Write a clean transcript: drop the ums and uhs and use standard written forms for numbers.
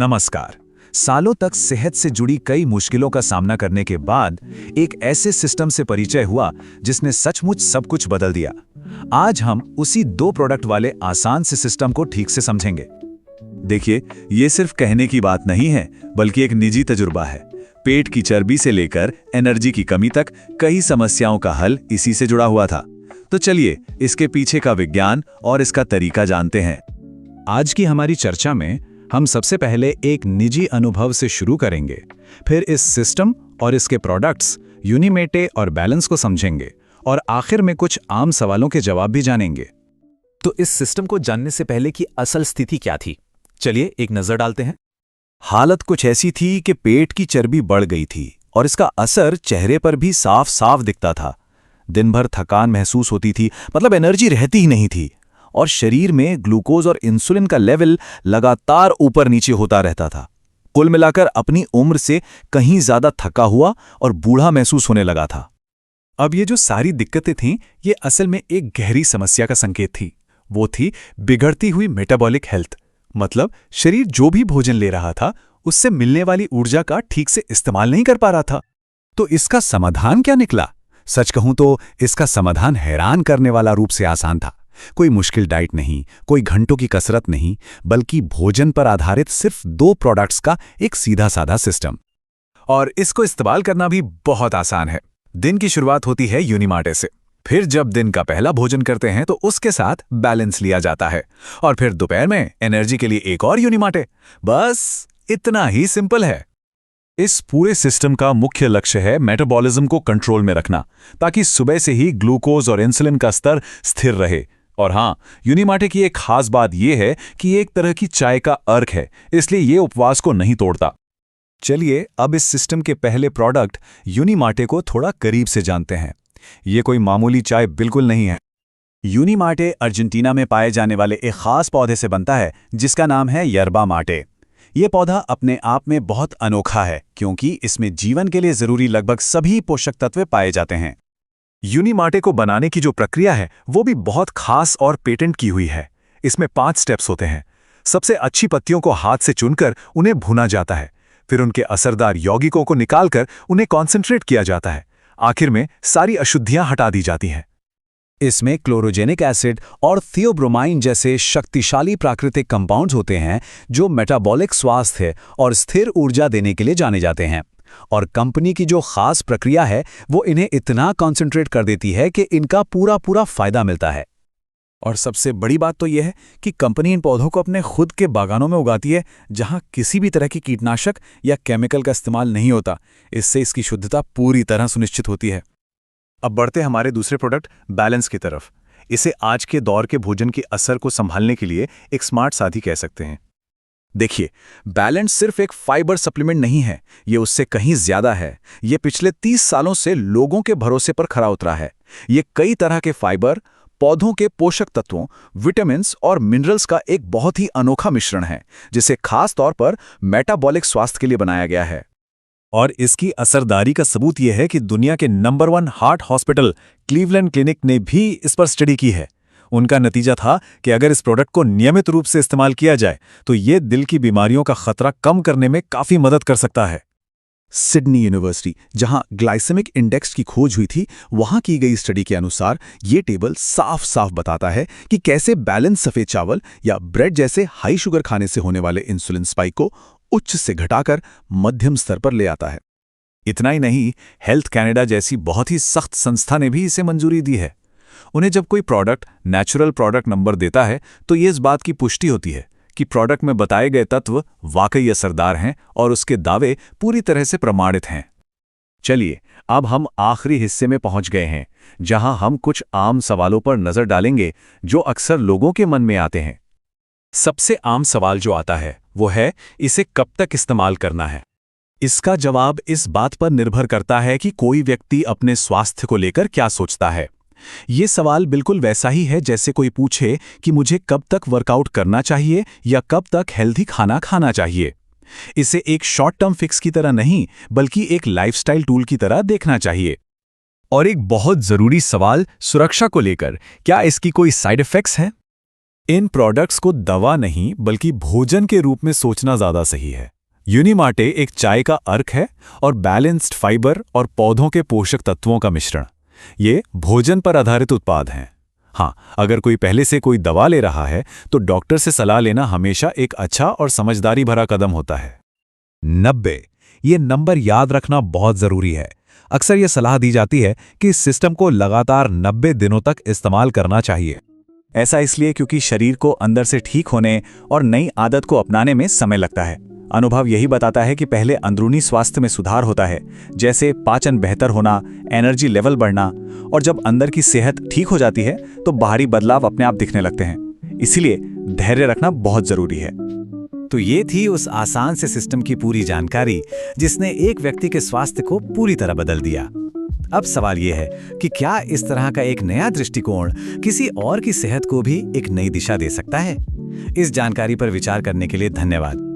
नमस्कार। सालों तक सेहत से जुड़ी कई मुश्किलों का सामना करने के बाद एक ऐसे सिस्टम से परिचय हुआ जिसने सचमुच सब कुछ बदल दिया। आज हम उसी 2 प्रोडक्ट वाले आसान से सिस्टम को ठीक से समझेंगे। देखिए, ये सिर्फ कहने की बात नहीं है, बल्कि एक निजी तजुर्बा है। पेट की चर्बी से लेकर एनर्जी की कमी तक कई समस्याओं का हल इसी से जुड़ा हुआ था। तो चलिए इसके पीछे का विज्ञान और इसका तरीका जानते हैं। आज की हमारी चर्चा में हम सबसे पहले एक निजी अनुभव से शुरू करेंगे, फिर इस सिस्टम और इसके प्रोडक्ट्स यूनिमेटे और बैलेंस को समझेंगे और आखिर में कुछ आम सवालों के जवाब भी जानेंगे। तो इस सिस्टम को जानने से पहले की असल स्थिति क्या थी, चलिए एक नजर डालते हैं। हालत कुछ ऐसी थी कि पेट की चर्बी बढ़ गई थी और इसका असर चेहरे पर भी साफ साफ दिखता था। दिन भर थकान महसूस होती थी, मतलब एनर्जी रहती ही नहीं थी, और शरीर में ग्लूकोज और इंसुलिन का लेवल लगातार ऊपर नीचे होता रहता था। कुल मिलाकर अपनी उम्र से कहीं ज्यादा थका हुआ और बूढ़ा महसूस होने लगा था। अब ये जो सारी दिक्कतें थीं, ये असल में एक गहरी समस्या का संकेत थी। वो थी बिगड़ती हुई मेटाबॉलिक हेल्थ। मतलब शरीर जो भी भोजन ले रहा था, उससे मिलने वाली ऊर्जा का ठीक से इस्तेमाल नहीं कर पा रहा था। तो इसका समाधान क्या निकला? सच कहूं तो इसका समाधान हैरान करने वाला रूप से आसान था। कोई मुश्किल डाइट नहीं, कोई घंटों की कसरत नहीं, बल्कि भोजन पर आधारित सिर्फ 2 प्रोडक्ट्स का एक सीधा साधा सिस्टम। और इसको इस्तेमाल करना भी बहुत आसान है। दिन की शुरुआत होती है यूनिमाटे से। फिर जब दिन का पहला भोजन करते हैं तो उसके साथ बैलेंस लिया जाता है, और फिर दोपहर में एनर्जी के लिए एक और यूनिमाटे। बस इतना ही सिंपल है। इस पूरे सिस्टम का मुख्य लक्ष्य है मेटाबॉलिज्म को कंट्रोल में रखना, ताकि सुबह से ही ग्लूकोज और इंसुलिन का स्तर स्थिर रहे। और हाँ, यूनिमाटे की एक खास बात यह है कि ये एक तरह की चाय का अर्क है, इसलिए ये उपवास को नहीं तोड़ता। चलिए अब इस सिस्टम के पहले प्रोडक्ट यूनिमाटे को थोड़ा करीब से जानते हैं। ये कोई मामूली चाय बिल्कुल नहीं है। यूनिमाटे अर्जेंटीना में पाए जाने वाले एक खास पौधे से बनता है, जिसका नाम है यर्बा माटे। ये पौधा अपने आप में बहुत अनोखा है, क्योंकि इसमें जीवन के लिए जरूरी लगभग सभी पोषक तत्व पाए जाते हैं। यूनिमाटे को बनाने की जो प्रक्रिया है, वो भी बहुत खास और पेटेंट की हुई है। इसमें 5 स्टेप्स होते हैं। सबसे अच्छी पत्तियों को हाथ से चुनकर उन्हें भुना जाता है। फिर उनके असरदार यौगिकों को निकालकर उन्हें कॉन्सेंट्रेट किया जाता है। आखिर में सारी अशुद्धियां हटा दी जाती हैं। इसमें क्लोरोजेनिक एसिड और थियोब्रोमाइन जैसे शक्तिशाली प्राकृतिक कंपाउंड्स होते हैं, जो मेटाबॉलिक स्वास्थ्य और स्थिर ऊर्जा देने के लिए जाने जाते हैं। और कंपनी की जो खास प्रक्रिया है, वो इन्हें इतना कॉन्सेंट्रेट कर देती है कि इनका पूरा फायदा मिलता है। और सबसे बड़ी बात तो यह है कि कंपनी इन पौधों को अपने खुद के बागानों में उगाती है, जहां किसी भी तरह की कीटनाशक या केमिकल का इस्तेमाल नहीं होता। इससे इसकी शुद्धता पूरी तरह सुनिश्चित होती है। अब बढ़ते हमारे दूसरे प्रोडक्ट बैलेंस की तरफ। इसे आज के दौर के भोजन के असर को संभालने के लिए एक स्मार्ट साथी कह सकते हैं। देखिए, बैलेंस सिर्फ एक फाइबर सप्लीमेंट नहीं है, ये उससे कहीं ज्यादा है। ये पिछले 30 सालों से लोगों के भरोसे पर खरा उतरा है। ये कई तरह के फाइबर, पौधों के पोषक तत्वों, विटामिन और मिनरल्स का एक बहुत ही अनोखा मिश्रण है, जिसे खास तौर पर मेटाबॉलिक स्वास्थ्य के लिए बनाया गया है। और इसकी असरदारी का सबूत यह है कि दुनिया के number 1 heart hospital Cleveland clinic ने भी इस पर स्टडी की है। उनका नतीजा था कि अगर इस प्रोडक्ट को नियमित रूप से इस्तेमाल किया जाए तो ये दिल की बीमारियों का खतरा कम करने में काफी मदद कर सकता है। सिडनी यूनिवर्सिटी, जहां ग्लाइसेमिक इंडेक्स की खोज हुई थी, वहां की गई स्टडी के अनुसार ये टेबल साफ साफ बताता है कि कैसे बैलेंस सफेद चावल या ब्रेड जैसे हाई शुगर खाने से होने वाले इंसुलिन स्पाइक को उच्च से घटाकर मध्यम स्तर पर ले आता है। इतना ही नहीं, हेल्थ कनाडा जैसी बहुत ही सख्त संस्था ने भी इसे मंजूरी दी है। उन्हें जब कोई प्रोडक्ट नेचुरल प्रोडक्ट नंबर देता है, तो ये इस बात की पुष्टि होती है कि प्रोडक्ट में बताए गए तत्व वाकई असरदार हैं और उसके दावे पूरी तरह से प्रमाणित हैं। चलिए अब हम आखिरी हिस्से में पहुंच गए हैं, जहां हम कुछ आम सवालों पर नजर डालेंगे जो अक्सर लोगों के मन में आते हैं। सबसे आम सवाल जो आता है वो है, इसे कब तक इस्तेमाल करना है? इसका जवाब इस बात पर निर्भर करता है कि कोई व्यक्ति अपने स्वास्थ्य को लेकर क्या सोचता है। ये सवाल बिल्कुल वैसा ही है जैसे कोई पूछे कि मुझे कब तक वर्कआउट करना चाहिए या कब तक हेल्दी खाना खाना चाहिए। इसे एक शॉर्ट टर्म फिक्स की तरह नहीं, बल्कि एक लाइफस्टाइल टूल की तरह देखना चाहिए। और एक बहुत जरूरी सवाल सुरक्षा को लेकर, क्या इसकी कोई साइड इफेक्ट्स हैं? इन प्रोडक्ट्स को दवा नहीं बल्कि भोजन के रूप में सोचना ज्यादा सही है। यूनिमाटे एक चाय का अर्क है और बैलेंस्ड फाइबर और पौधों के पोषक तत्वों का मिश्रण। ये भोजन पर आधारित उत्पाद हैं। हाँ, अगर कोई पहले से कोई दवा ले रहा है तो डॉक्टर से सलाह लेना हमेशा एक अच्छा और समझदारी भरा कदम होता है। 90 ये नंबर याद रखना बहुत जरूरी है। अक्सर ये सलाह दी जाती है कि इस सिस्टम को लगातार 90 दिनों तक इस्तेमाल करना चाहिए। ऐसा इसलिए क्योंकि शरीर को अंदर से ठीक होने और नई आदत को अपनाने में समय लगता है। अनुभव यही बताता है कि पहले अंदरूनी स्वास्थ्य में सुधार होता है, जैसे पाचन बेहतर होना, एनर्जी लेवल बढ़ना, और जब अंदर की सेहत ठीक हो जाती है तो बाहरी बदलाव अपने आप दिखने लगते हैं। इसीलिए धैर्य रखना बहुत जरूरी है। तो ये थी उस आसान से सिस्टम की पूरी जानकारी जिसने एक व्यक्ति के स्वास्थ्य को पूरी तरह बदल दिया। अब सवाल ये है कि क्या इस तरह का एक नया दृष्टिकोण किसी और की सेहत को भी एक नई दिशा दे सकता है? इस जानकारी पर विचार करने के लिए धन्यवाद।